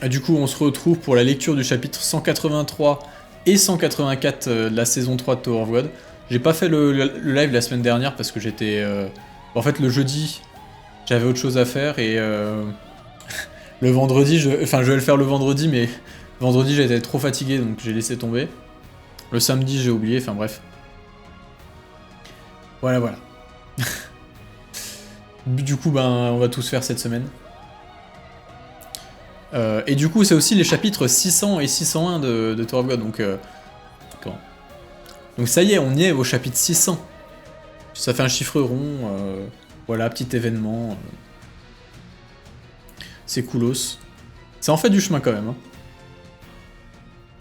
Du coup, on se retrouve pour la lecture du chapitre 183 et 184 de la saison 3 de Tower of God. J'ai pas fait le live la semaine dernière parce que j'étais... En fait, le jeudi, j'avais autre chose à faire et le vendredi, enfin, je vais le faire le vendredi, mais vendredi, j'étais trop fatigué, donc j'ai laissé tomber. Le samedi, j'ai oublié, enfin bref. Voilà, voilà. Du coup, ben, on va tous faire cette semaine. Et du coup, c'est aussi les chapitres 600 et 601 de Tower of God, donc... Donc ça y est, on y est au chapitre 600. Ça fait un chiffre rond, voilà, petit événement. C'est coolos. Ça en fait du chemin quand même. Hein.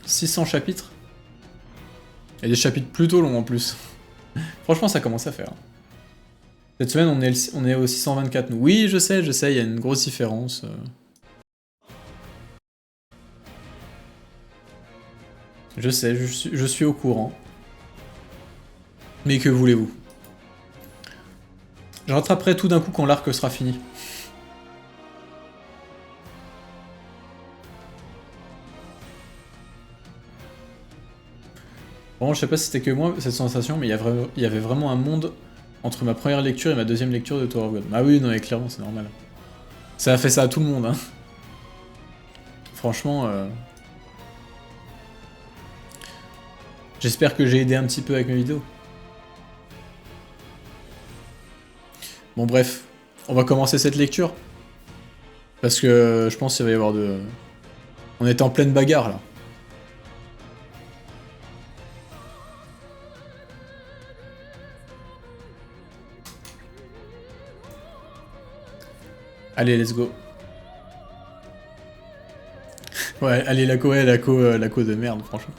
600 chapitres. Et des chapitres plutôt longs en plus. Franchement, ça commence à faire. Cette semaine, on est au 624, nous. Oui, je sais, il y a une grosse différence. Je sais, je suis au courant. Mais que voulez-vous? Je rattraperai tout d'un coup quand l'arc sera fini. Bon, je sais pas si c'était que moi, cette sensation, mais il y avait vraiment un monde entre ma première lecture et ma deuxième lecture de Tower of God. Ah oui, non, mais clairement, c'est normal. Ça a fait ça à tout le monde, hein. Franchement, j'espère que j'ai aidé un petit peu avec mes vidéos. Bon, bref, on va commencer cette lecture. Parce que je pense qu'il va y avoir de... On est en pleine bagarre, là. Allez, let's go. Ouais, allez, la co de merde, franchement.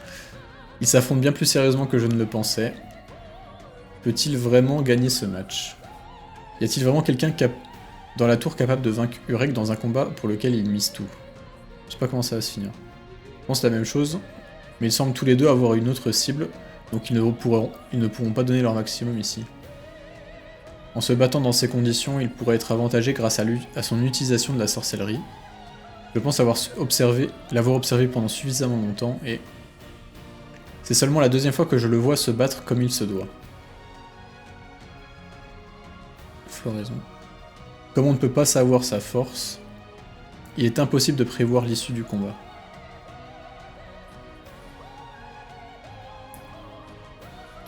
Ils s'affrontent bien plus sérieusement que je ne le pensais. Peut-il vraiment gagner ce match? Y a-t-il vraiment quelqu'un dans la tour capable de vaincre Urek dans un combat pour lequel il mise tout? Je sais pas comment ça va se finir. Je pense la même chose, mais ils semblent tous les deux avoir une autre cible, donc ils ne pourront pas donner leur maximum ici. En se battant dans ces conditions, il pourrait être avantagé grâce à son utilisation de la sorcellerie. Je pense l'avoir observé pendant suffisamment longtemps, et... C'est seulement la deuxième fois que je le vois se battre comme il se doit. Floraison. Comme on ne peut pas savoir sa force, il est impossible de prévoir l'issue du combat.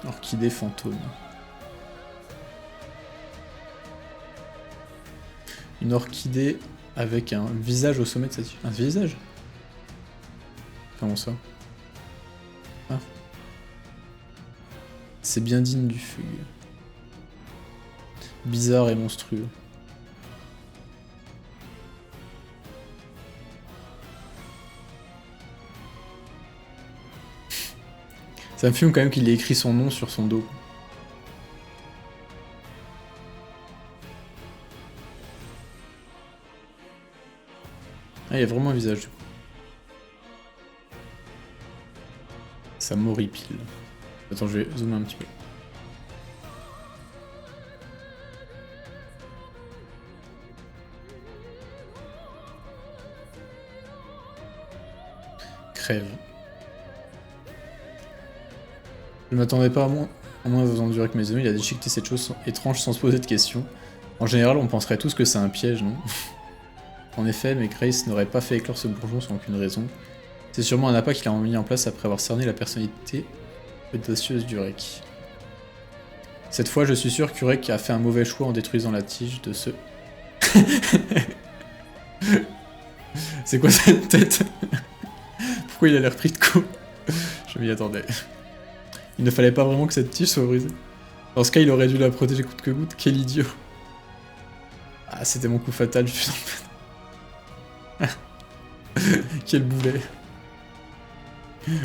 Orchidée fantôme. Une orchidée avec un visage au sommet de cette... Un visage? Comment ça? Ah. C'est bien digne du fugue. Bizarre et monstrueux. Ça me fume quand même qu'il ait écrit son nom sur son dos. Ah, il y a vraiment un visage du coup. Ça m'horripile. Attends, je vais zoomer un petit peu. Crève. Je m'attendais pas à moins vous endurer avec mes amis, il a déchiqueté cette chose étrange sans se poser de questions. En général, on penserait tous que c'est un piège, non? En effet, mais Grace n'aurait pas fait éclore ce bourgeon sans aucune raison. C'est sûrement un appât qu'il a mis en place après avoir cerné la personnalité audacieuse d'Urek. Cette fois, je suis sûr qu'Urek a fait un mauvais choix en détruisant la tige de ce... C'est quoi cette tête? Pourquoi il a l'air pris de coup? Je m'y attendais. Il ne fallait pas vraiment que cette tige soit brisée. Dans ce cas, il aurait dû la protéger coûte que coûte. Quel idiot. Ah, c'était mon coup fatal, putain. Quel boulet.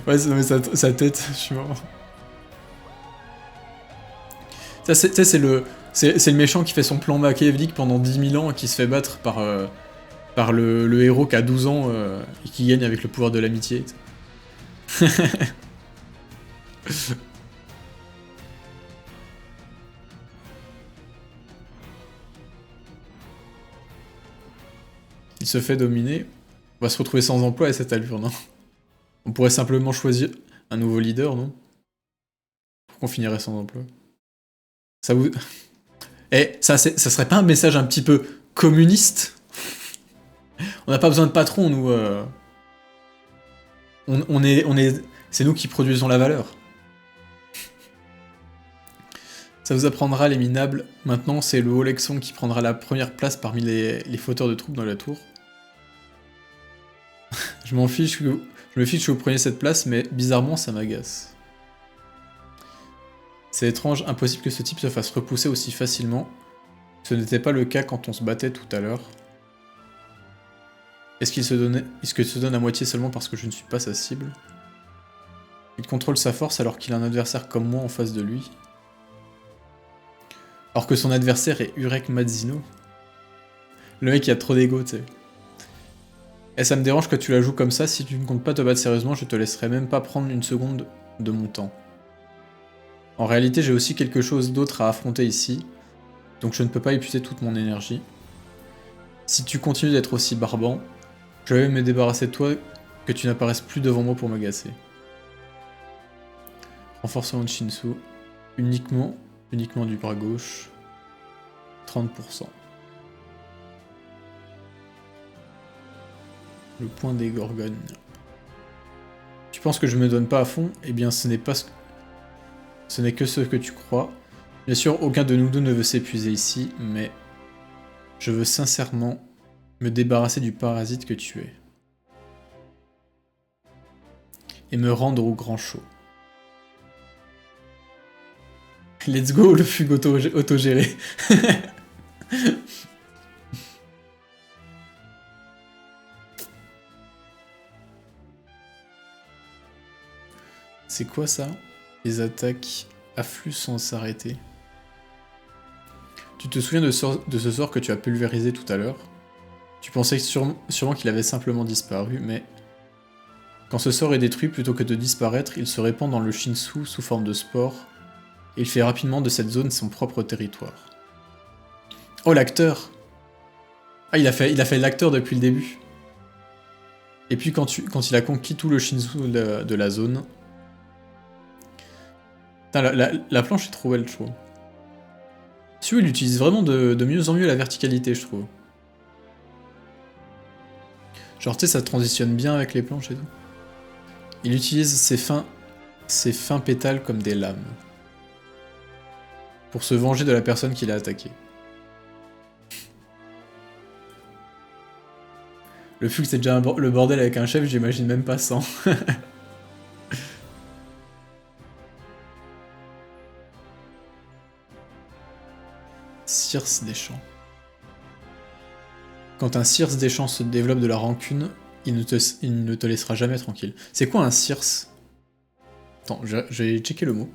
Ouais, mais sa tête, je suis mort. Ça, c'est le méchant qui fait son plan machiavélique pendant 10 000 ans et qui se fait battre par le héros qui a 12 ans et qui gagne avec le pouvoir de l'amitié. Il se fait dominer. On va se retrouver sans emploi à cette allure, non? On pourrait simplement choisir un nouveau leader, non? Pourquoi on finirait sans emploi? Ça vous... Eh, ça serait pas un message un petit peu communiste? On n'a pas besoin de patron, nous. C'est nous qui produisons la valeur. Ça vous apprendra les minables. Maintenant, c'est le Haut-Lexon qui prendra la première place parmi les fauteurs de troupes dans la tour. Je me fiche que vous preniez cette place, mais bizarrement, ça m'agace. C'est étrange, impossible que ce type se fasse repousser aussi facilement. Ce n'était pas le cas quand on se battait tout à l'heure. Est-ce qu'il se donne à moitié seulement parce que je ne suis pas sa cible? Il contrôle sa force alors qu'il a un adversaire comme moi en face de lui. Alors que son adversaire est Urek Madzino. Le mec qui a trop d'ego, tu sais. Et ça me dérange que tu la joues comme ça, si tu ne comptes pas te battre sérieusement, je te laisserai même pas prendre une seconde de mon temps. En réalité, j'ai aussi quelque chose d'autre à affronter ici, donc je ne peux pas épuiser toute mon énergie. Si tu continues d'être aussi barbant, je vais me débarrasser de toi, que tu n'apparaisses plus devant moi pour m'agacer. Renforcement de Shinsu, uniquement du bras gauche, 30%. Le point des Gorgones. Tu penses que je me donne pas à fond? Eh bien, ce n'est que ce que tu crois. Bien sûr, aucun de nous deux ne veut s'épuiser ici, mais je veux sincèrement me débarrasser du parasite que tu es. Et me rendre au grand show. Let's go, le fugue autogéré. C'est quoi ça? Les attaques affluent sans s'arrêter. Tu te souviens de ce sort que tu as pulvérisé tout à l'heure? Tu pensais sûrement qu'il avait simplement disparu, mais... Quand ce sort est détruit, plutôt que de disparaître, il se répand dans le Shinsu sous forme de spore, et il fait rapidement de cette zone son propre territoire. Oh, l'acteur! Ah, il a fait l'acteur depuis le début. Et puis quand il a conquis tout le Shinsu de la zone... Putain, la planche est trop belle, je trouve. Celui-là, il utilise vraiment de mieux en mieux la verticalité, je trouve. Genre, tu sais, ça transitionne bien avec les planches et tout. Il utilise ses fins pétales comme des lames. Pour se venger de la personne qui l'a attaqué. Le fugue, c'est déjà le bordel avec un chef, j'imagine même pas sans. Circe des champs. Quand un Circe des champs se développe de la rancune, il ne te laissera jamais tranquille. C'est quoi un Circe? Attends, j'ai checké le mot.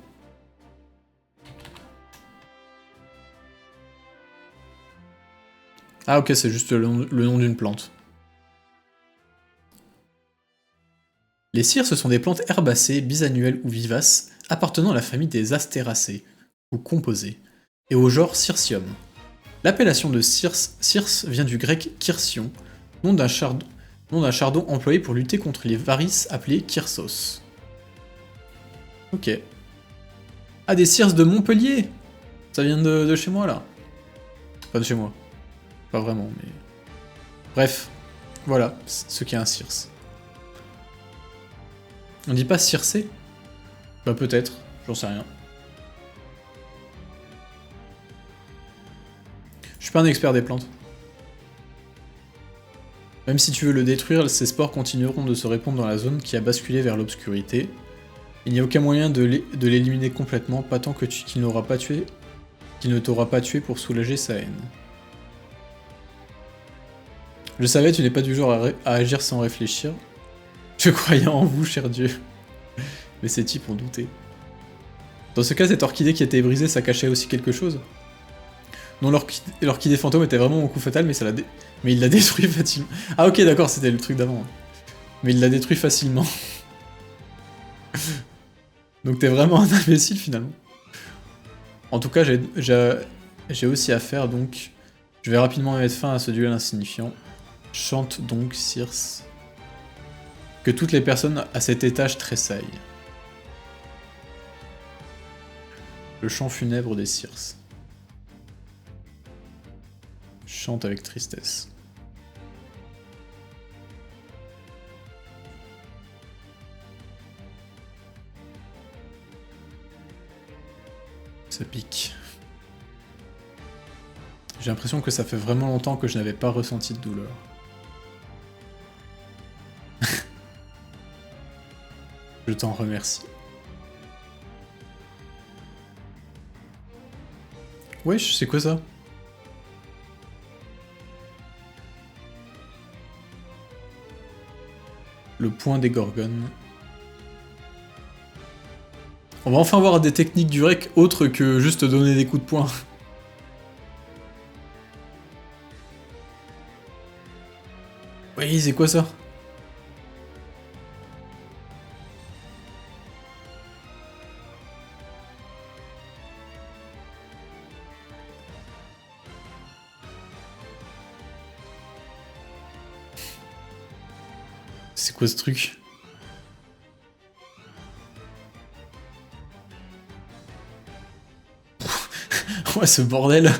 Ah ok, c'est juste le nom d'une plante. Les circes sont des plantes herbacées, bisannuelles ou vivaces, appartenant à la famille des astéracées, ou composées, et au genre Cirsium. L'appellation de circe vient du grec kyrsion, nom d'un chardon employé pour lutter contre les varices appelé kyrsos. Ok. Ah, des circes de Montpellier! Ça vient de chez moi, là. Pas de chez moi. Pas vraiment, mais... Bref. Voilà, ce qu'est un circe. On dit pas circé? Bah peut-être, j'en sais rien. Je suis pas un expert des plantes. Même si tu veux le détruire, ces spores continueront de se répandre dans la zone qui a basculé vers l'obscurité. Il n'y a aucun moyen de l'éliminer complètement, pas tant que qu'il ne t'aura pas tué pour soulager sa haine. Je savais, tu n'es pas du genre à agir sans réfléchir. Je croyais en vous, cher Dieu. Mais ces types ont douté. Dans ce cas, cette orchidée qui était brisée, ça cachait aussi quelque chose. Non, l'orchidée fantôme était vraiment mon coup fatal, mais il l'a détruit facilement. Ah ok, d'accord, c'était le truc d'avant. Mais il l'a détruit facilement. Donc t'es vraiment un imbécile, finalement. En tout cas, j'ai aussi à faire, donc... Je vais rapidement mettre fin à ce duel insignifiant. Chante donc, Circe. Que toutes les personnes à cet étage tressaillent. Le chant funèbre des Circes. Chante avec tristesse. Ça pique. J'ai l'impression que ça fait vraiment longtemps que je n'avais pas ressenti de douleur. Je t'en remercie. Wesh, c'est quoi ça? Le point des Gorgones. On va enfin voir des techniques du rec autres que juste donner des coups de poing. Oui, c'est quoi ça? C'est quoi ce truc? Ouais, ce bordel.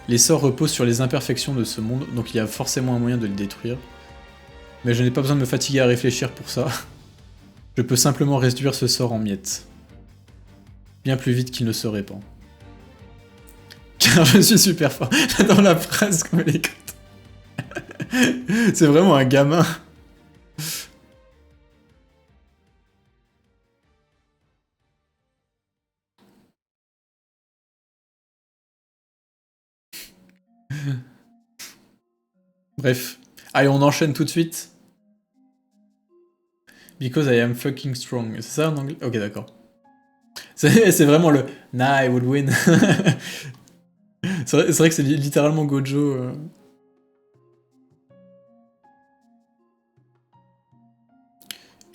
Les sorts reposent sur les imperfections de ce monde, donc il y a forcément un moyen de le détruire. Mais je n'ai pas besoin de me fatiguer à réfléchir pour ça. Je peux simplement réduire ce sort en miettes. Bien plus vite qu'il ne se répand. Car je suis super fort. Dans la phrase comme elle écoute. C'est vraiment un gamin. Bref. Allez, on enchaîne tout de suite. Because I am fucking strong. C'est ça en anglais? Ok, d'accord. C'est vraiment le Nah, I would win. C'est vrai que c'est littéralement Gojo.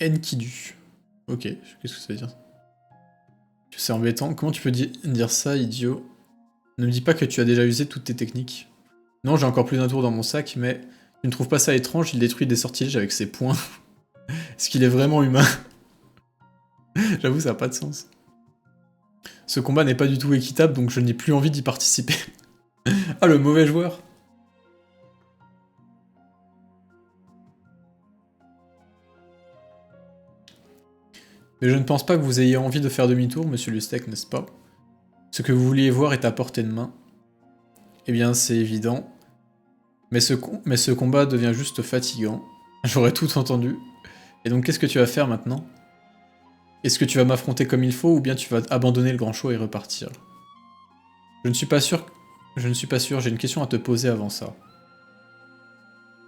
Enkidu. Ok, qu'est-ce que ça veut dire? C'est embêtant. Comment tu peux dire ça, idiot? Ne me dis pas que tu as déjà usé toutes tes techniques. Non, j'ai encore plus d'un tour dans mon sac, mais tu ne trouves pas ça étrange? Il détruit des sortilèges avec ses poings. Est-ce qu'il est vraiment humain? J'avoue, ça n'a pas de sens. Ce combat n'est pas du tout équitable, donc je n'ai plus envie d'y participer. Ah, le mauvais joueur. Mais je ne pense pas que vous ayez envie de faire demi-tour, monsieur Lustek, n'est-ce pas? Ce que vous vouliez voir est à portée de main. Eh bien, c'est évident. Mais ce combat devient juste fatigant. J'aurais tout entendu. Et donc, qu'est-ce que tu vas faire maintenant? Est-ce que tu vas m'affronter comme il faut, ou bien tu vas abandonner le grand show et repartir? Je ne suis pas sûr... Je ne suis pas sûr, j'ai une question à te poser avant ça.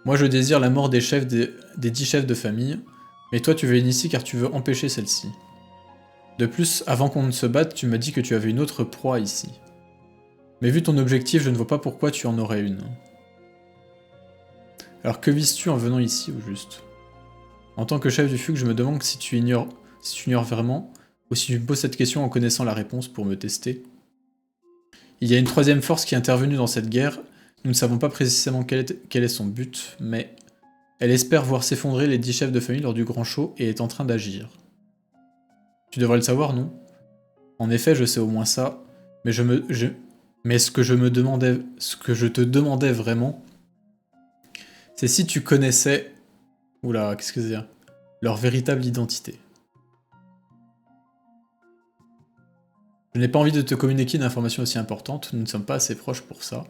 Moi, je désire la mort des 10 chefs de famille, mais toi, tu veux ici car tu veux empêcher celle-ci. De plus, avant qu'on ne se batte, tu m'as dit que tu avais une autre proie ici. Mais vu ton objectif, je ne vois pas pourquoi tu en aurais une. Alors que vises-tu en venant ici, au juste? En tant que chef du FUG, je me demande si tu ignores vraiment, ou si tu me poses cette question en connaissant la réponse pour me tester. Il y a une troisième force qui est intervenue dans cette guerre, nous ne savons pas précisément quel est son but, mais elle espère voir s'effondrer les 10 chefs de famille lors du grand show et est en train d'agir. Tu devrais le savoir, non? En effet, je sais au moins ça, mais ce que je te demandais vraiment, c'est si tu connaissais... Oula, qu'est-ce que c'est dire? Leur véritable identité. Je n'ai pas envie de te communiquer une information aussi importante, nous ne sommes pas assez proches pour ça.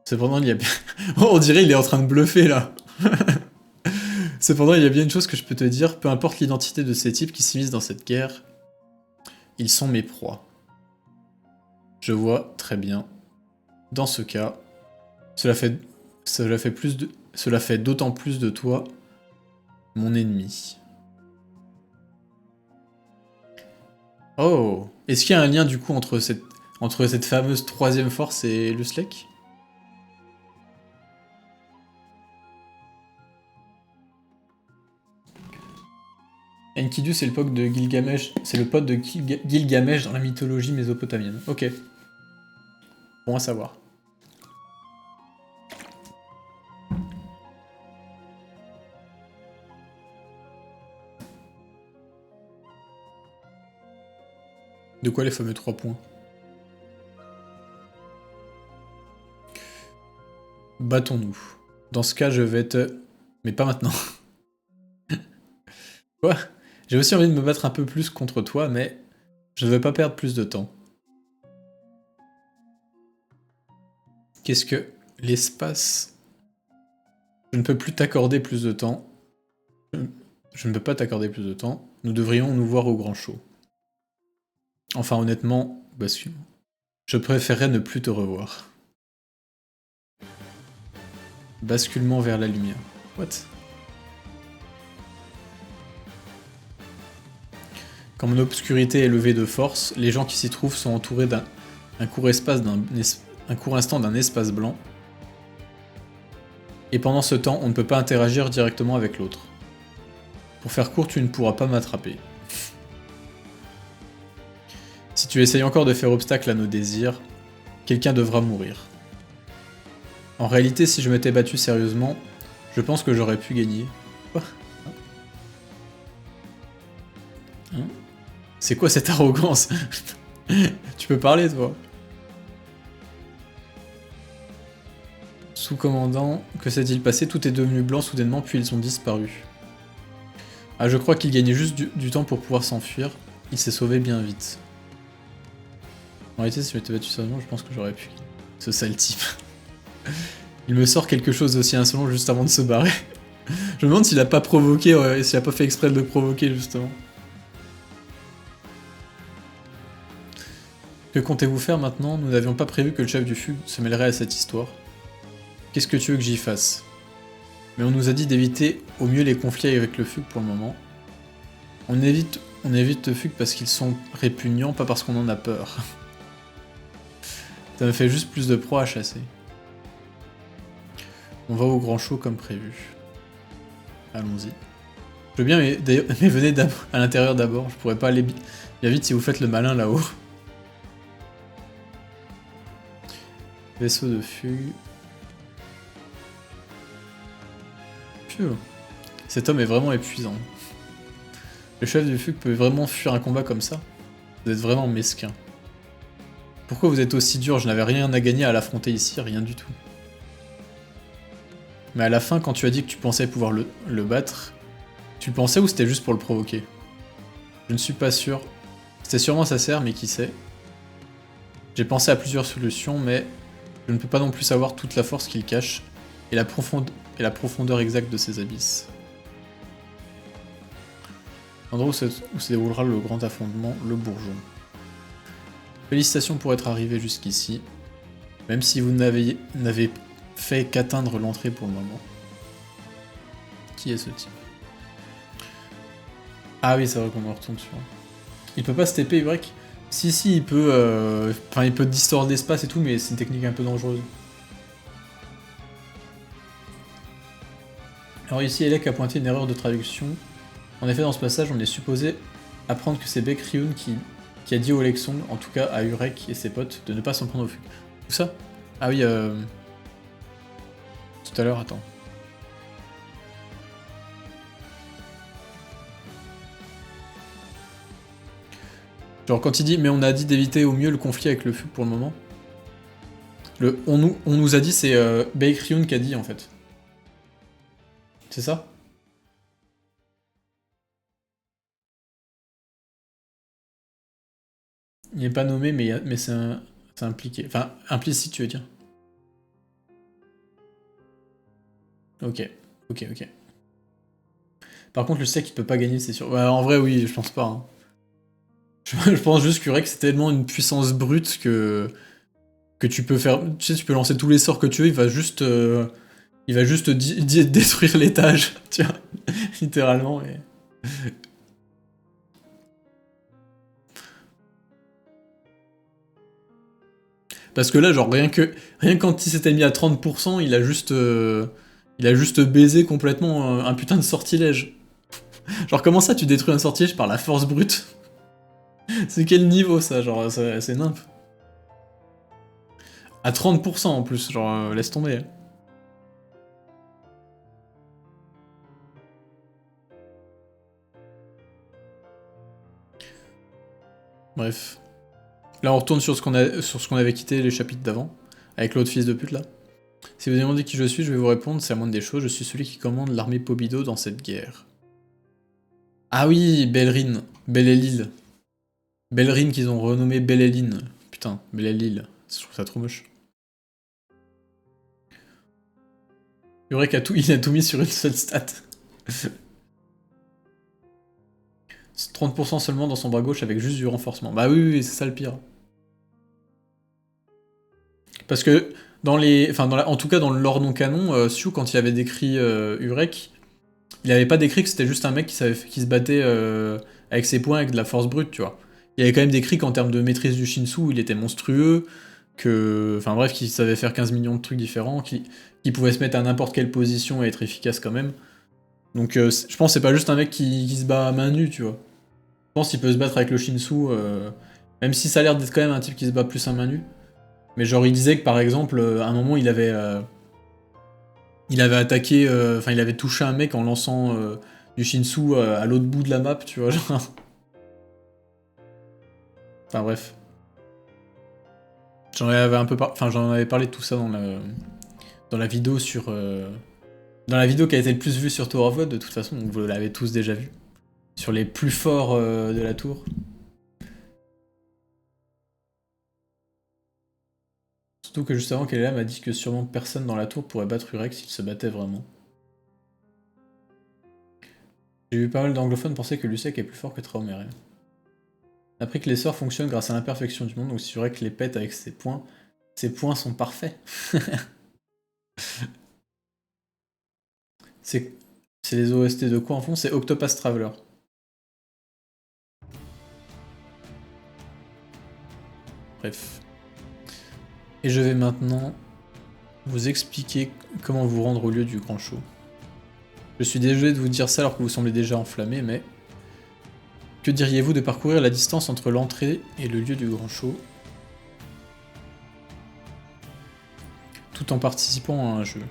Cependant, il y a bien... Oh, on dirait qu'il est en train de bluffer, là. Cependant, il y a bien une chose que je peux te dire, peu importe l'identité de ces types qui s'immiscent dans cette guerre, ils sont mes proies. Je vois très bien. Dans ce cas, cela fait d'autant plus de toi mon ennemi. Oh! Est-ce qu'il y a un lien du coup entre cette fameuse troisième force et Lustek? Enkidu, c'est le pote de Gilgamesh. C'est le pote de Gilgamesh dans la mythologie mésopotamienne. Ok. Bon à savoir. De quoi les fameux 3 points? Battons-nous. Dans ce cas, je vais te... Mais pas maintenant. Quoi? J'ai aussi envie de me battre un peu plus contre toi, mais je ne veux pas perdre plus de temps. Qu'est-ce que l'espace... Je ne peux plus t'accorder plus de temps. Je ne peux pas t'accorder plus de temps. Nous devrions nous voir au grand show. Enfin, honnêtement, je préférerais ne plus te revoir. Basculement vers la lumière. What? Quand mon obscurité est levée de force, les gens qui s'y trouvent sont entourés d'un court instant d'un espace blanc. Et pendant ce temps, on ne peut pas interagir directement avec l'autre. Pour faire court, tu ne pourras pas m'attraper. Si tu essayes encore de faire obstacle à nos désirs, quelqu'un devra mourir. En réalité, si je m'étais battu sérieusement, je pense que j'aurais pu gagner. Quoi? Hein? C'est quoi cette arrogance? Tu peux parler, toi? Sous-commandant, que s'est-il passé? Tout est devenu blanc soudainement, puis ils ont disparu. Ah, je crois qu'il gagnait juste du temps pour pouvoir s'enfuir. Il s'est sauvé bien vite. En réalité, si je m'étais battu sérieusement, je pense que j'aurais pu. Ce sale type. Il me sort quelque chose d'aussi insolent juste avant de se barrer. Je me demande s'il a pas provoqué, s'il a pas fait exprès de le provoquer, justement. Que comptez-vous faire maintenant? Nous n'avions pas prévu que le chef du fugue se mêlerait à cette histoire. Qu'est-ce que tu veux que j'y fasse? Mais on nous a dit d'éviter au mieux les conflits avec le fugue pour le moment. On évite le fugue parce qu'ils sont répugnants, pas parce qu'on en a peur. Ça me fait juste plus de proies à chasser. On va au grand show comme prévu. Allons-y. Je veux bien, mais venez à l'intérieur d'abord. Je pourrais pas aller bien vite si vous faites le malin là-haut. Vaisseau de fugue. Phew. Cet homme est vraiment épuisant. Le chef du fugue peut vraiment fuir un combat comme ça? Vous êtes vraiment mesquin. Pourquoi vous êtes aussi dur? Je n'avais rien à gagner à l'affronter ici, rien du tout. Mais à la fin, quand tu as dit que tu pensais pouvoir le battre, tu le pensais ou c'était juste pour le provoquer? Je ne suis pas sûr. C'était sûrement sincère, mais qui sait? J'ai pensé à plusieurs solutions, mais je ne peux pas non plus savoir toute la force qu'il cache et la profondeur exacte de ses abysses. L'endroit où se déroulera le grand affrontement, le Bourgeon. Félicitations pour être arrivé jusqu'ici, même si vous n'avez fait qu'atteindre l'entrée pour le moment. Qui est ce type? Ah oui, c'est vrai qu'on en retourne sur. Il peut pas se TP, Y? Si, il peut. Enfin, il peut distordre l'espace et tout, mais c'est une technique un peu dangereuse. Alors ici, Elec a pointé une erreur de traduction. En effet, dans ce passage, on est supposé apprendre que c'est Baek Ryun qui a dit au Lexong, en tout cas à Urek et ses potes, de ne pas s'en prendre au fugue. Où ça? Ah oui, tout à l'heure, attends. Genre quand il dit, mais on a dit d'éviter au mieux le conflit avec le fugue pour le moment. On nous a dit, c'est Baek Ryun qui a dit en fait. C'est ça? Il n'est pas nommé, mais c'est impliqué. Enfin, implicite, tu veux dire. Ok. Par contre, je sais qu'il peut pas gagner, c'est sûr. Ouais, en vrai, oui, je pense pas. Hein. Je pense juste que Rex, c'est tellement une puissance brute que tu peux faire. Tu sais, tu peux lancer tous les sorts que tu veux, il va juste. Détruire l'étage, tu vois. Littéralement. Et... Parce que là, genre, rien quand il s'était mis à 30%, il a juste baisé complètement un putain de sortilège. Genre, comment ça, tu détruis un sortilège par la force brute? C'est quel niveau, ça? Genre, c'est nimp. À 30% en plus, genre, laisse tomber. Bref. Là, on retourne sur ce qu'on avait quitté les chapitres d'avant, avec l'autre fils de pute là. Si vous demandez qui je suis, je vais vous répondre, c'est la moindre des choses, je suis celui qui commande l'armée Pobido dans cette guerre. Ah oui, Belrine, Belle-Île. Belrine qu'ils ont renommé Belle-Île. Putain, Belle-Île, je trouve ça trop moche. C'est vrai il a tout mis sur une seule stat. 30% seulement dans son bras gauche avec juste du renforcement. Bah oui, c'est ça le pire. Parce que dans les, enfin en tout cas dans le lore non canon, Sioux quand il avait décrit Urek, il avait pas décrit que c'était juste un mec qui se battait avec ses poings avec de la force brute, tu vois. Il avait quand même décrit qu'en termes de maîtrise du Shinsu, il était monstrueux, enfin bref, qu'il savait faire 15 millions de trucs différents, qu'il pouvait se mettre à n'importe quelle position et être efficace quand même. Donc je pense que c'est pas juste un mec qui se bat à main nue, tu vois. Je pense qu'il peut se battre avec le Shinsu, même si ça a l'air d'être quand même un type qui se bat plus à main nue. Mais genre il disait que par exemple, à un moment il avait attaqué, enfin il avait touché un mec en lançant du Shinsu à l'autre bout de la map, tu vois, genre. Enfin bref. J'en avais parlé de tout ça dans la vidéo sur... dans la vidéo qui a été le plus vue sur Tower of God, de toute façon, donc vous l'avez tous déjà vu. Sur les plus forts de la tour. Surtout que juste avant qu'elle est là, m'a dit que sûrement personne dans la tour pourrait battre Urek s'il se battait vraiment. J'ai vu pas mal d'anglophones penser que Lusek est plus fort que Traumere. On a appris que les sorts fonctionnent grâce à l'imperfection du monde, donc c'est vrai que les pète avec ses points sont parfaits. c'est les OST de quoi en fond? C'est Octopath Traveler. Bref. Et je vais maintenant vous expliquer comment vous rendre au lieu du grand show. Je suis désolé de vous dire ça alors que vous semblez déjà enflammé, mais... Que diriez-vous de parcourir la distance entre l'entrée et le lieu du grand show tout en participant à un jeu?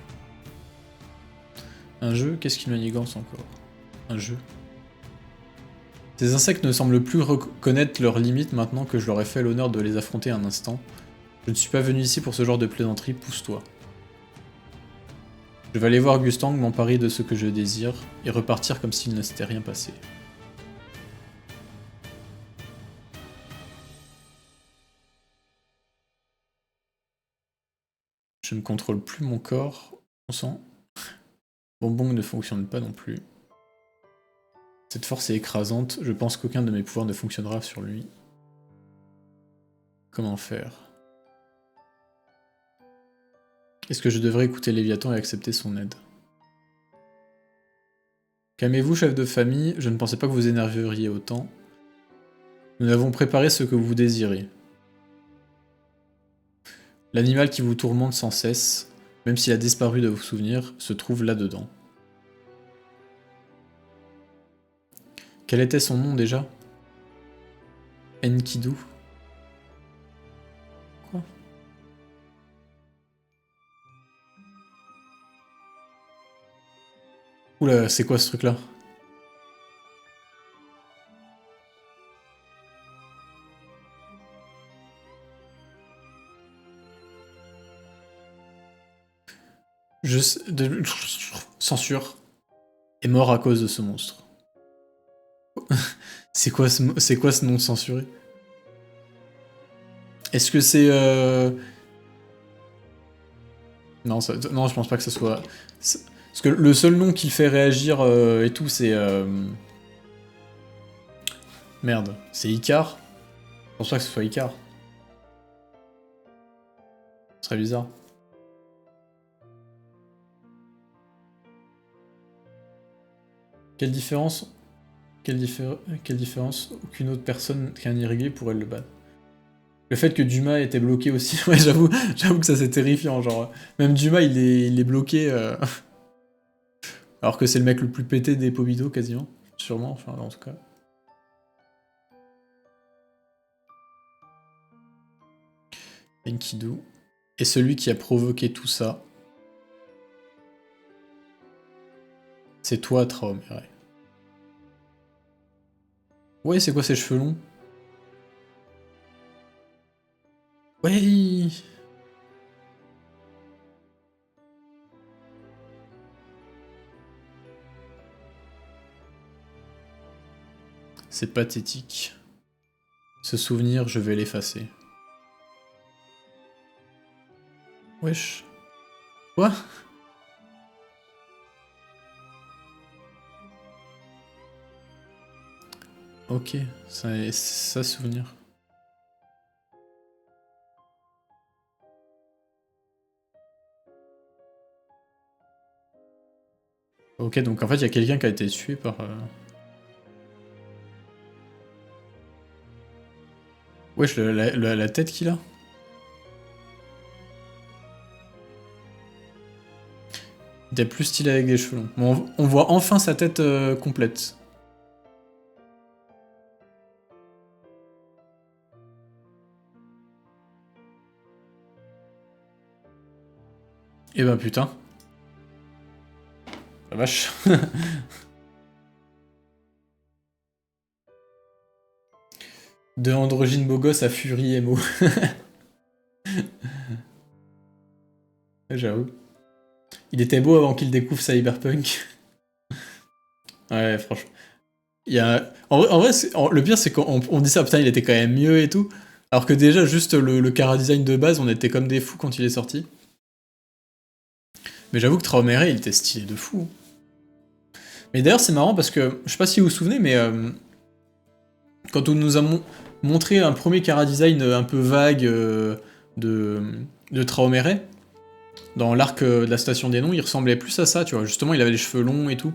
Un jeu? Qu'est-ce qu'il manigance encore? Un jeu. Ces insectes ne semblent plus reconnaître leurs limites maintenant que je leur ai fait l'honneur de les affronter un instant. Je ne suis pas venu ici pour ce genre de plaisanterie, pousse-toi. Je vais aller voir Gustang, m'emparer de ce que je désire, et repartir comme s'il ne s'était rien passé. Je ne contrôle plus mon corps, on sent. Bonbon ne fonctionne pas non plus. Cette force est écrasante, je pense qu'aucun de mes pouvoirs ne fonctionnera sur lui. Comment faire? Est-ce que je devrais écouter Léviathan et accepter son aide? Calmez-vous, chef de famille, je ne pensais pas que vous énerveriez autant. Nous avons préparé ce que vous désirez. L'animal qui vous tourmente sans cesse, même s'il a disparu de vos souvenirs, se trouve là-dedans. Quel était son nom déjà? Enkidu. Quoi? Oula, c'est quoi ce truc-là? Censure. Est mort à cause de ce monstre. C'est quoi ce nom censuré? Est-ce que c'est... Non, non, je pense pas que ça soit... Parce que le seul nom qui fait réagir et tout, c'est... Merde, c'est Icar. Je pense pas que ce soit Icar. Ce serait bizarre. Quelle différence? Quelle différence? Aucune autre personne qu'un irrégulier pourrait le battre. Le fait que Dumas était bloqué aussi, ouais, j'avoue que ça c'est terrifiant, genre... Même Dumas, il est bloqué... Alors que c'est le mec le plus pété des Pobido, quasiment. Sûrement, enfin, en tout cas. Enkidu. Et celui qui a provoqué tout ça, c'est toi, Traumere. Ouais, c'est quoi ces cheveux longs? Ouais. C'est pathétique. Ce souvenir, je vais l'effacer. Wesh. Quoi? Ok, c'est ça souvenir. Ok, donc en fait, il y a quelqu'un qui a été tué par... Wesh, la tête qu'il a. Il était plus stylé avec des cheveux longs. Bon, on voit enfin sa tête complète. Eh ben putain. La vache. De androgyne beau gosse à Fury Emo. J'avoue. Il était beau avant qu'il découvre Cyberpunk. Ouais, franchement. Il y a... En vrai, le pire, c'est qu'on dit ça, putain, il était quand même mieux et tout. Alors que déjà, juste le chara design de base, on était comme des fous quand il est sorti. Mais j'avoue que Traumere, il était stylé de fou. Mais d'ailleurs, c'est marrant parce que, je sais pas si vous vous souvenez, mais quand on nous a montré un premier chara design un peu vague de Traumere, dans l'arc de la Station des Noms, il ressemblait plus à ça, tu vois. Justement, il avait les cheveux longs et tout.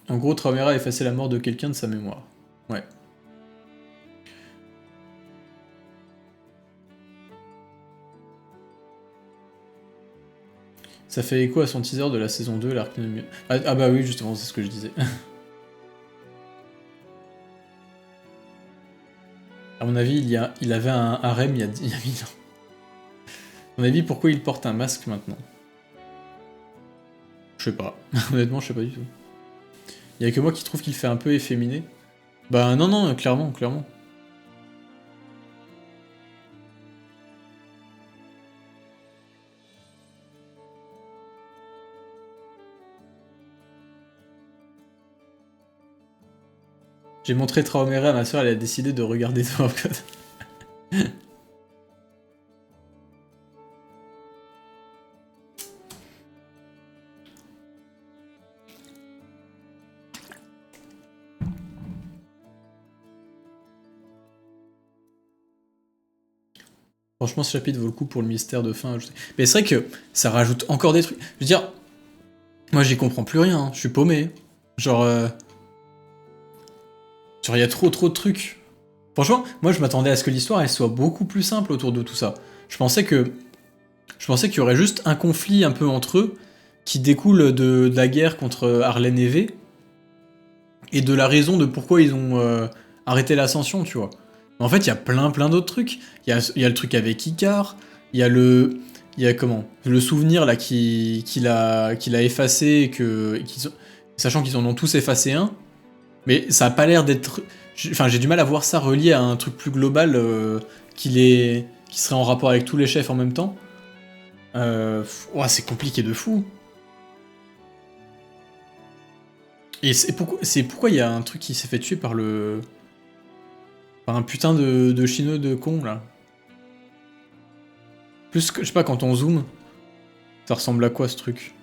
En gros, Traumere a effacé la mort de quelqu'un de sa mémoire. Ouais. Ça fait écho à son teaser de la saison 2, l'arc... Ah bah oui, justement, c'est ce que je disais. À mon avis, il avait un harem il y a 1000 ans. À mon avis, pourquoi il porte un masque maintenant? Je sais pas. Honnêtement, je sais pas du tout. Il y a que moi qui trouve qu'il fait un peu efféminé. Bah non, non, clairement, clairement. J'ai montré Traumere à ma soeur, elle a décidé de regarder Dwarf Code. Franchement, ce chapitre vaut le coup pour le mystère de fin. Mais c'est vrai que ça rajoute encore des trucs. Je veux dire, moi j'y comprends plus rien, hein. Je suis paumé. Genre, il y a trop de trucs. Franchement, moi je m'attendais à ce que l'histoire elle soit beaucoup plus simple autour de tout ça. Je pensais que qu'il y aurait juste un conflit un peu entre eux qui découle de la guerre contre Arlen et V et de la raison de pourquoi ils ont arrêté l'ascension, tu vois. Mais en fait, il y a plein d'autres trucs. Il y a le truc avec Icar, il y a le comment le souvenir là qu'il a effacé sachant qu'ils en ont tous effacé un, mais ça a pas l'air d'être. Enfin, j'ai du mal à voir ça relié à un truc plus global qui serait en rapport avec tous les chefs en même temps. Ouais, c'est compliqué de fou. Et c'est pourquoi il y a un truc qui s'est fait tuer par un putain de chinois de con là. Plus que je sais pas, quand on zoome, ça ressemble à quoi ce truc?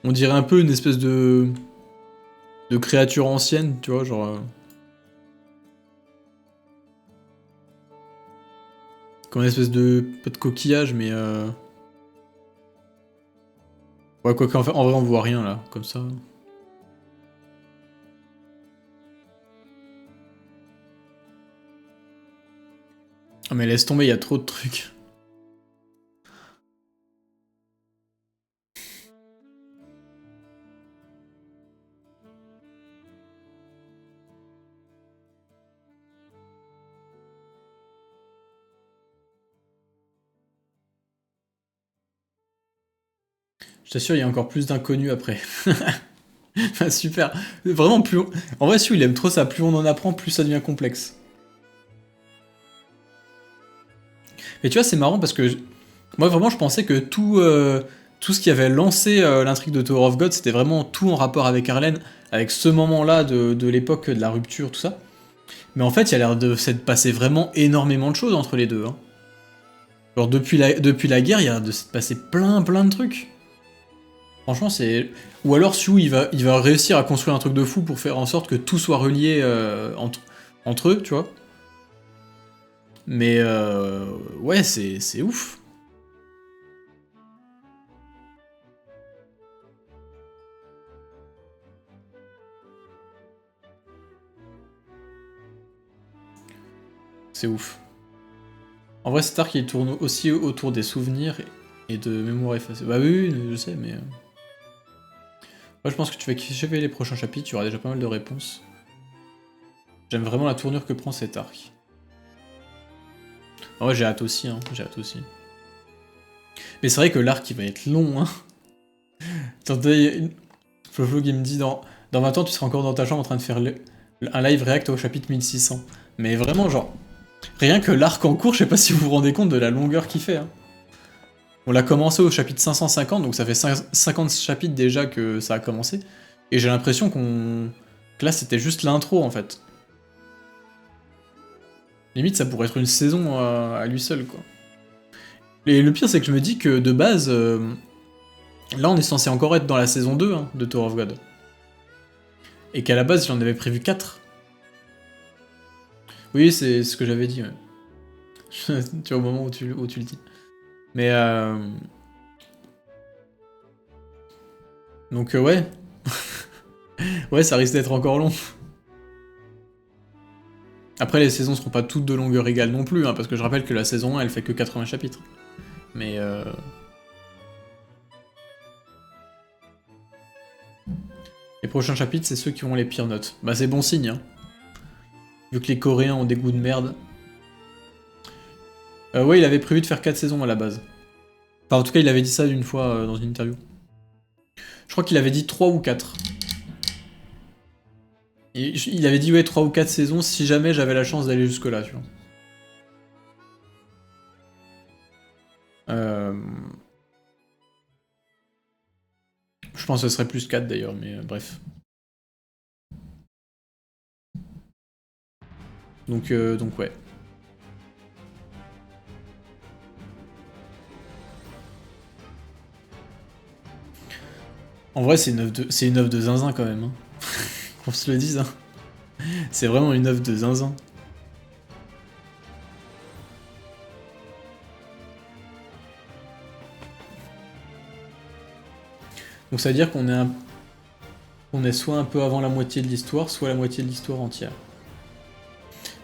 On dirait un peu une espèce de créature ancienne, tu vois, genre. Comme une espèce de pas de coquillage, mais ouais, quoi qu'en fait, en vrai on voit rien là, comme ça. Ah mais laisse tomber, il y a trop de trucs. Je t'assure, il y a encore plus d'inconnus après. Enfin, super. Vraiment, en vrai, si il aime trop ça, plus on en apprend, plus ça devient complexe. Mais tu vois, c'est marrant parce que moi, vraiment, je pensais que tout ce qui avait lancé l'intrigue de Tower of God, c'était vraiment tout en rapport avec Arlene, avec ce moment-là de l'époque de la rupture, tout ça. Mais en fait, il y a l'air de s'être passé vraiment énormément de choses entre les deux. Hein. Genre, depuis la guerre, il y a l'air de s'être passé plein de trucs. Franchement, c'est... Ou alors, Sue, il va réussir à construire un truc de fou pour faire en sorte que tout soit relié entre eux, tu vois. Mais ouais, c'est ouf. C'est ouf. En vrai, cet arc, il tourne aussi autour des souvenirs et de mémoires effacées. Bah oui, je sais, mais... Moi, je pense que tu vas kiffer les prochains chapitres, tu auras déjà pas mal de réponses. J'aime vraiment la tournure que prend cet arc. En vrai, j'ai hâte aussi, hein, j'ai hâte aussi. Mais c'est vrai que l'arc, il va être long, hein. Attendez, Flo qui me dit dans 20 ans, tu seras encore dans ta chambre en train de faire un live react au chapitre 1600. Mais vraiment, genre, rien que l'arc en cours, je sais pas si vous vous rendez compte de la longueur qu'il fait. Hein. On l'a commencé au chapitre 550, donc ça fait 50 chapitres déjà que ça a commencé. Et j'ai l'impression que là, c'était juste l'intro, en fait. Limite, ça pourrait être une saison à lui seul, quoi. Et le pire, c'est que je me dis que de base, là, on est censé encore être dans la saison 2 hein, de Tower of God. Et qu'à la base, j'en avais prévu 4. Oui, c'est ce que j'avais dit, ouais. Tu vois, au moment où tu le dis. Mais donc ouais. Ouais, ça risque d'être encore long. Après, les saisons seront pas toutes de longueur égale non plus, hein, parce que je rappelle que la saison 1, elle fait que 80 chapitres. Mais les prochains chapitres, c'est ceux qui ont les pires notes. Bah c'est bon signe, hein. Vu que les Coréens ont des goûts de merde. Ouais, il avait prévu de faire 4 saisons à la base. Enfin, en tout cas, il avait dit ça une fois dans une interview. Je crois qu'il avait dit 3 ou 4. Il avait dit, ouais, 3 ou 4 saisons si jamais j'avais la chance d'aller jusque-là, tu vois. Je pense que ce serait plus 4 d'ailleurs, mais bref. Donc ouais. En vrai, c'est une œuvre de zinzin quand même. Hein. Qu'on se le dise. Hein. C'est vraiment une œuvre de zinzin. Donc ça veut dire qu'on est soit un peu avant la moitié de l'histoire, soit la moitié de l'histoire entière.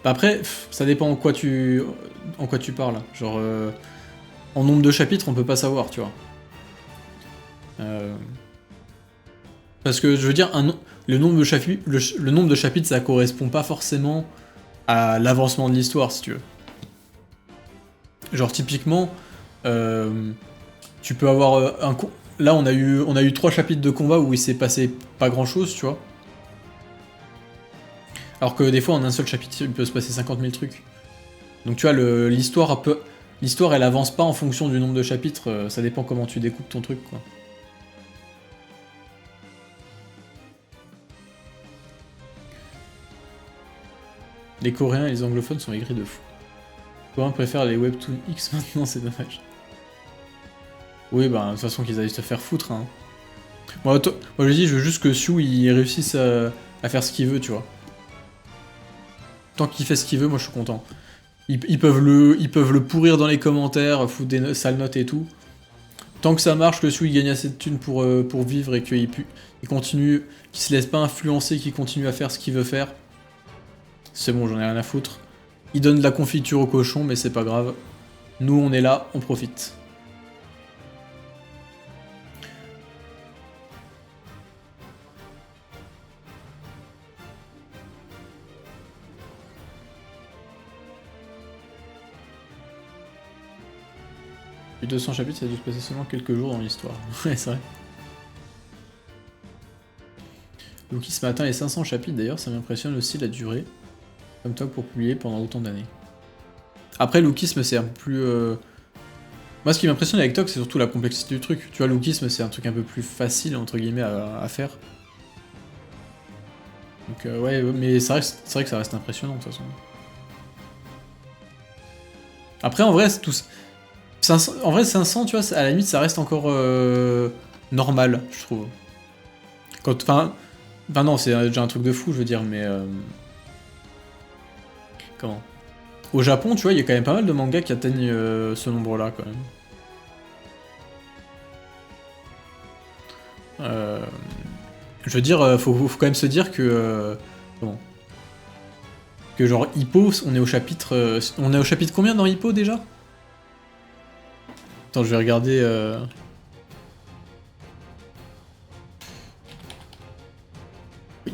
Bah après, ça dépend en quoi tu parles. Genre, en nombre de chapitres, on peut pas savoir, tu vois. Parce que je veux dire, le nombre de chapitres, ça correspond pas forcément à l'avancement de l'histoire, si tu veux. Genre typiquement, tu peux avoir là on a eu 3 chapitres de combat où il s'est passé pas grand chose, tu vois. Alors que des fois en un seul chapitre il peut se passer 50 000 trucs. Donc tu vois, l'histoire elle avance pas en fonction du nombre de chapitres, ça dépend comment tu découpes ton truc quoi. Les Coréens et les anglophones sont aigris de fou. Les Coréens préfèrent les Webtoon X maintenant, c'est dommage. Oui, bah de toute façon qu'ils aillent se faire foutre. Hein. Moi je dis, je veux juste que Sue il réussisse à faire ce qu'il veut, tu vois. Tant qu'il fait ce qu'il veut, moi je suis content. Ils peuvent le pourrir dans les commentaires, foutre des sales notes et tout. Tant que ça marche, que Sue il gagne assez de thunes pour vivre et qu'il continue, qu'il se laisse pas influencer, qu'il continue à faire ce qu'il veut faire. C'est bon, j'en ai rien à foutre. Il donne de la confiture au cochon, mais c'est pas grave. Nous, on est là, on profite. Les 200 chapitres, ça a dû se passer seulement quelques jours dans l'histoire. Ouais, c'est vrai. Loki ce matin les 500 chapitres, d'ailleurs, ça m'impressionne aussi la durée. Comme toi pour publier pendant autant d'années. Après, Lookisme, c'est un peu plus... Moi, ce qui m'impressionne avec Tok, c'est surtout la complexité du truc. Tu vois, Lookisme, c'est un truc un peu plus facile, entre guillemets, à faire. Donc, ouais, mais c'est vrai que ça reste impressionnant, de toute façon. Après, en vrai, c'est tout... 500, en vrai, 500, tu vois, à la limite, ça reste encore normal, je trouve. Enfin, non, c'est déjà un truc de fou, je veux dire, mais... Comment? Au Japon, tu vois, il y a quand même pas mal de mangas qui atteignent ce nombre-là, quand même. Je veux dire, faut quand même se dire que... comment? Que genre, Hippo, on est au chapitre... on est au chapitre combien dans Hippo, déjà? Attends, je vais regarder...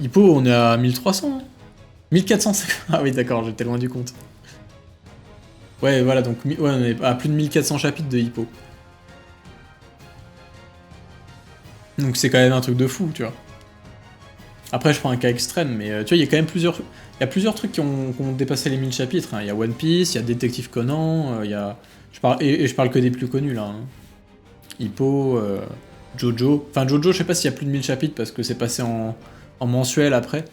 Hippo, on est à 1300, hein 1450. Ah oui, d'accord, j'étais loin du compte. Ouais, voilà, donc ouais, on est à plus de 1400 chapitres de Hippo. Donc c'est quand même un truc de fou, tu vois. Après, je prends un cas extrême, mais tu vois, il y a quand même plusieurs... Il y a plusieurs trucs qui ont dépassé les 1000 chapitres. Hein. Il y a One Piece, il y a Détective Conan, il y a... Et je parle que des plus connus, là. Hein. Hippo, Jojo... Enfin, Jojo, je sais pas s'il y a plus de 1000 chapitres, parce que c'est passé en mensuel après.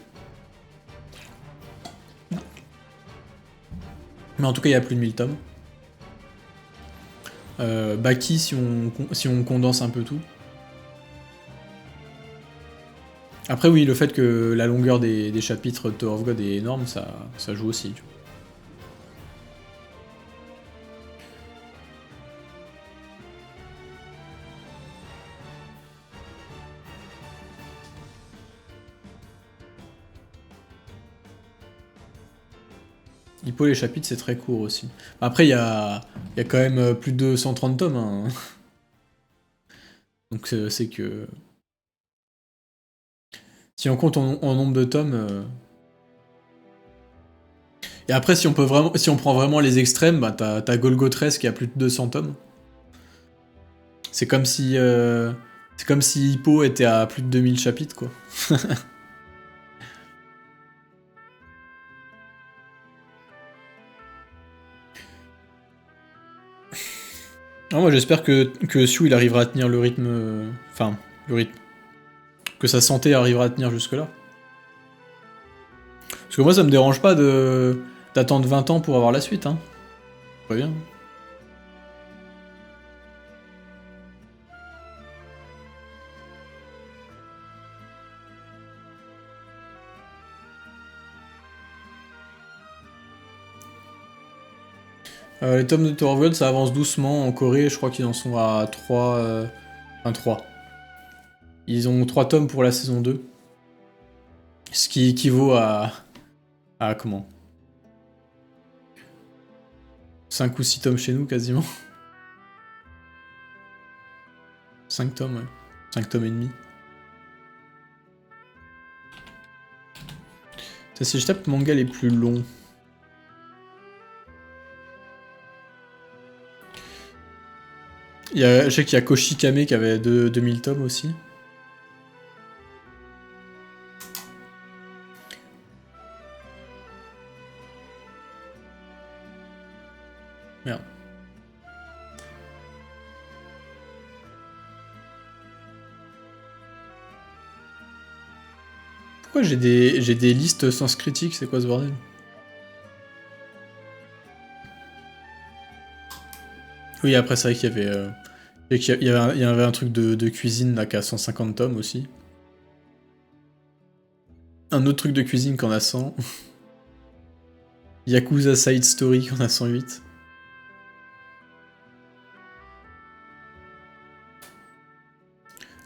Mais en tout cas, il y a plus de 1000 tomes. Baki, si on condense un peu tout. Après, oui, le fait que la longueur des chapitres de Tower of God est énorme, ça joue aussi. Tu vois. Hippo, les chapitres, c'est très court aussi. Après, il y a quand même plus de 130 tomes. Hein. Donc, c'est que... Si on compte en nombre de tomes... Et après, si on prend vraiment les extrêmes, bah, t'as Golgotress qui a plus de 200 tomes. C'est comme si... C'est comme si Hippo était à plus de 2000 chapitres, quoi. Non, moi j'espère que Sue il arrivera à tenir le rythme... Enfin, le rythme. Que sa santé arrivera à tenir jusque-là. Parce que moi ça me dérange pas d'attendre 20 ans pour avoir la suite, hein. Pas bien. Les tomes de Tower of God, ça avance doucement en Corée, je crois qu'ils en sont à 3... Enfin 3. Ils ont 3 tomes pour la saison 2. Ce qui équivaut à... comment 5 ou 6 tomes chez nous, quasiment. 5 tomes, ouais. 5 tomes et demi. Ça, si je tape manga les plus longs... je sais qu'il y a Koshikame qui avait 2000 tomes aussi. Merde. Pourquoi j'ai des listes sens critique, c'est quoi ce bordel? Oui, après c'est vrai qu'il y avait... il y avait un truc de cuisine là qui a 150 tomes aussi. Un autre truc de cuisine qu'on a 100. Yakuza Side Story qu'on a 108.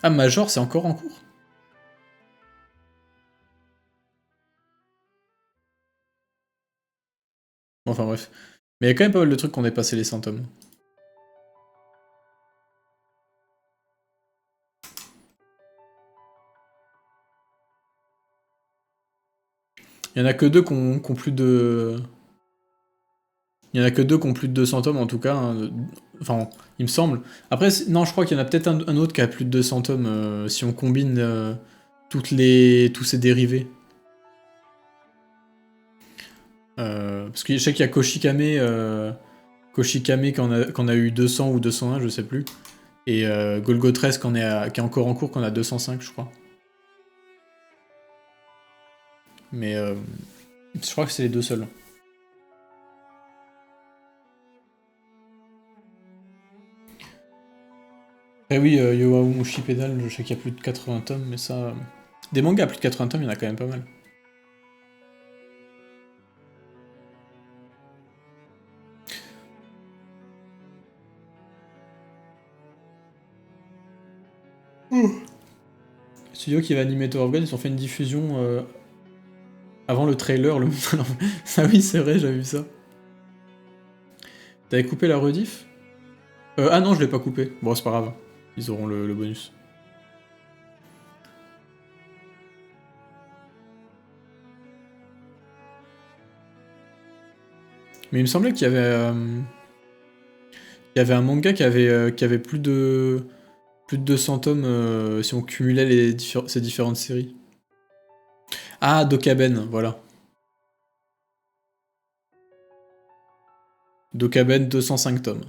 Ah, Major, c'est encore en cours? Bon, enfin bref. Mais il y a quand même pas mal de trucs qu'on est passé les 100 tomes. Il y en a que deux qui ont plus de... Il y en a que deux qui ont plus de 200 tomes en tout cas. Hein. Enfin, il me semble. Après, non, je crois qu'il y en a peut-être un autre qui a plus de 200 tomes si on combine tous ces dérivés. Parce que je sais qu'il y a Koshikame qu'on a eu 200 ou 201, je sais plus. Et Golgotress qui est encore en cours, qu'on a 205, je crois. Mais je crois que c'est les deux seuls. Eh oui, Yoao Mushi Pedal, je sais qu'il y a plus de 80 tomes, mais ça... Des mangas à plus de 80 tomes, il y en a quand même pas mal. Le studio qui va animer Tower of God, ils ont fait une diffusion avant le trailer. Ah oui, c'est vrai, j'avais vu ça. T'avais coupé la rediff? Ah non, je l'ai pas coupé. Bon, c'est pas grave. Ils auront le bonus. Mais il me semblait qu'il y avait... il y avait un manga qui avait plus de 200 tomes si on cumulait ces différentes séries. Ah, Dokaben, voilà. Dokaben, 205 tomes.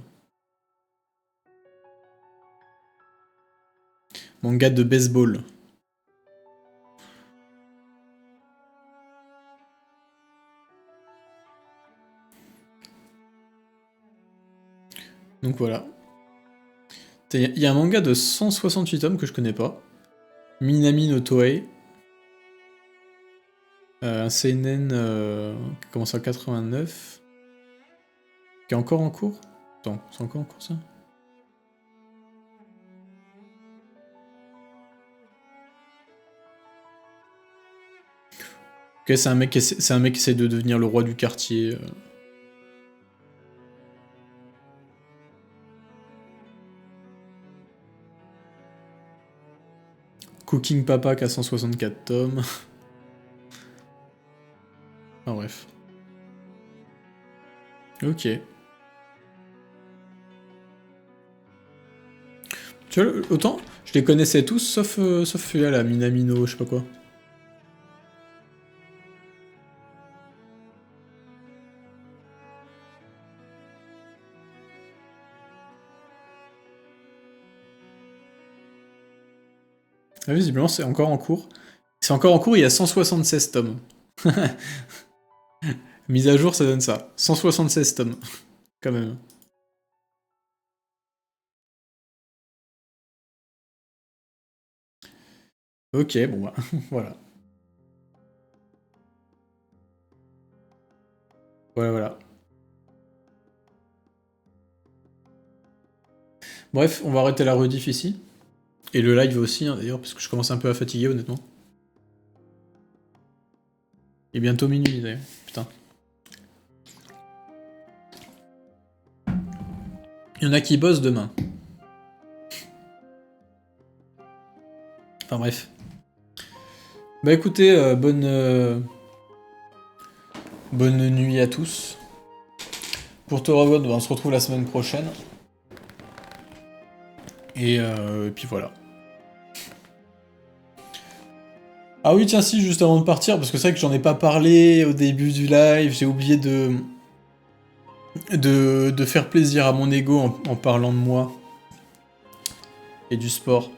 Manga de baseball. Donc voilà. Il y a un manga de 168 tomes que je connais pas. Minami no Toei. Un seinen qui commence en 89. Qui est encore en cours? Attends, c'est encore en cours ça? Ok, c'est un mec qui essaie de devenir le roi du quartier. Cooking Papa qui a 164 tomes. Enfin bref. Ok. Tu vois, autant, je les connaissais tous, sauf celui-là, la Minamino, je sais pas quoi. Ah, visiblement, c'est encore en cours. C'est encore en cours, il y a 176 tomes. Mise à jour, ça donne ça. 176 tomes. Quand même. Ok, bon bah, voilà. Voilà. Bref, on va arrêter la rediff ici. Et le live aussi, hein, d'ailleurs, parce que je commence un peu à fatiguer, honnêtement. Et bientôt minuit, d'ailleurs. Putain. Il y en a qui bossent demain. Enfin bref. Bah écoutez, bonne nuit à tous. Pour Tower of God, on se retrouve la semaine prochaine. Et puis voilà. Ah oui, tiens, si, juste avant de partir, parce que c'est vrai que j'en ai pas parlé au début du live, j'ai oublié de faire plaisir à mon ego en parlant de moi et du sport.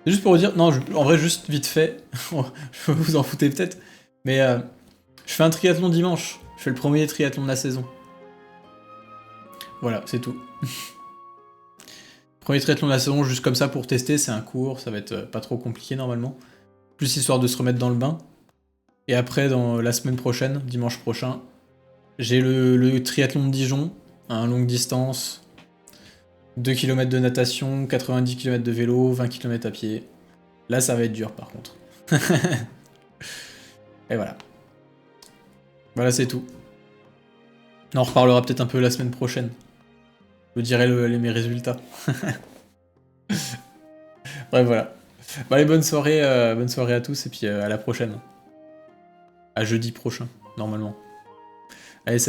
C'est juste pour vous dire, non, en vrai, juste vite fait, vous en foutez peut-être, mais je fais un triathlon dimanche. Je fais le premier triathlon de la saison. Voilà, c'est tout. Premier triathlon de la saison, juste comme ça pour tester, c'est un cours, ça va être pas trop compliqué normalement. Plus histoire de se remettre dans le bain. Et après, dans la semaine prochaine, dimanche prochain, j'ai le triathlon de Dijon, un longue distance, 2 km de natation, 90 km de vélo, 20 km à pied. Là, ça va être dur par contre. Et voilà. Voilà, c'est tout. On en reparlera peut-être un peu la semaine prochaine. Je vous dirai mes résultats. Bref, voilà. Bon, allez, bonne soirée à tous, et puis à la prochaine. À jeudi prochain, normalement. Allez, salut.